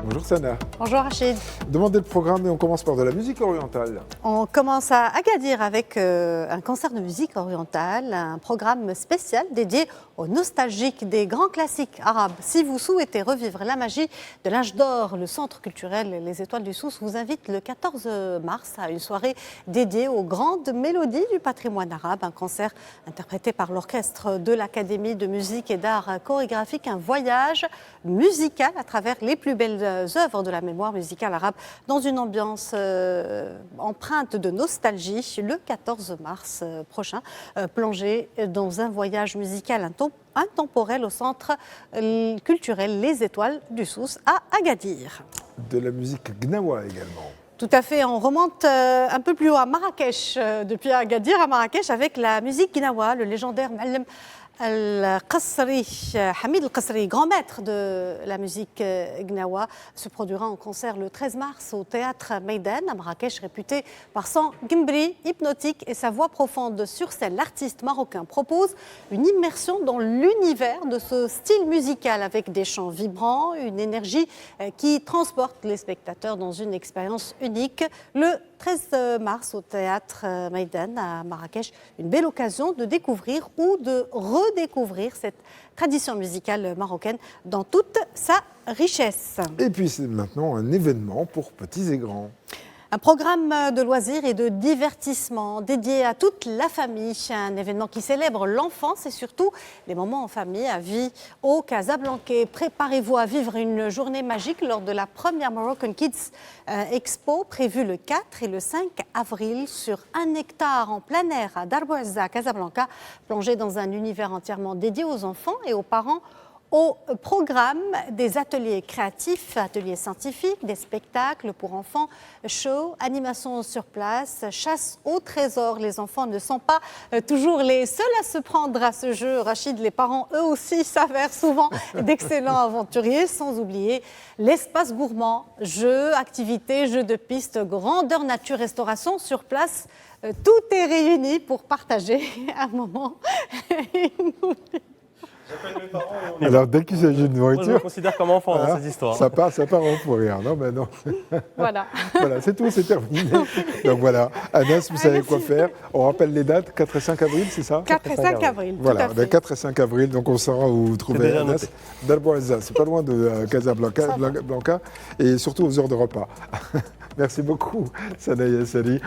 Bonjour Sana. Bonjour Rachid. Demandez le programme et on commence par de la musique orientale. On commence à Agadir avec un concert de musique orientale, un programme spécial dédié aux nostalgiques des grands classiques arabes. Si vous souhaitez revivre la magie de l'âge d'or, le Centre culturel Les Étoiles du Souss vous invite le 14 mars à une soirée dédiée aux grandes mélodies du patrimoine arabe. Un concert interprété par l'orchestre de l'Académie de musique et d'art chorégraphique, un voyage musical à travers les plus belles œuvres de la mémoire musicale arabe dans une ambiance empreinte de nostalgie le 14 mars prochain. Plongé dans un voyage musical intemporel au Centre culturel Les Étoiles du Souss à Agadir. De la musique gnawa également. Tout à fait, on remonte un peu plus haut à Marrakech, depuis Agadir à Marrakech avec la musique gnawa, le légendaire Ma'allem Al-Qasri, Hamid Al-Qasri, grand maître de la musique gnawa, se produira en concert le 13 mars au théâtre Meydan à Marrakech, réputé par son gimbri hypnotique et sa voix profonde sur scène. L'artiste marocain propose une immersion dans l'univers de ce style musical avec des chants vibrants, une énergie qui transporte les spectateurs dans une expérience unique. Le 13 mars au théâtre Meydan à Marrakech, une belle occasion de découvrir ou de redécouvrir cette tradition musicale marocaine dans toute sa richesse. Et puis c'est maintenant un événement pour petits et grands. Un programme de loisirs et de divertissement dédié à toute la famille, un événement qui célèbre l'enfance et surtout les moments en famille à vie au Casablanca. Préparez-vous à vivre une journée magique lors de la première Moroccan Kids Expo prévue le 4 et le 5 avril sur 1 hectare en plein air à Dar Bouazza à Casablanca, plongé dans un univers entièrement dédié aux enfants et aux parents. Au programme des ateliers créatifs, ateliers scientifiques, des spectacles pour enfants, shows, animations sur place, chasse au trésor. Les enfants ne sont pas toujours les seuls à se prendre à ce jeu. Rachid, les parents, eux aussi, s'avèrent souvent d'excellents aventuriers, sans oublier l'espace gourmand, jeux, activités, jeux de piste, grandeur nature, restauration sur place. Tout est réuni pour partager un moment inoubliable. Alors dès qu'il s'agit de nourriture, moi, je me considère comme enfant dans cette histoire. Ça part en fou rire. Non, ben non. Voilà. Voilà, c'est tout, c'est terminé. Donc voilà, Anas, vous savez quoi faire. On rappelle les dates, 4 et 5 avril, c'est ça? 4 et 5 avril. Voilà, tout à fait. 4 et 5 avril, donc on saura où vous trouvez Anas. Dar Bouazza, c'est pas loin de Casablanca, et surtout aux heures de repas. Merci beaucoup, Sana Yassali.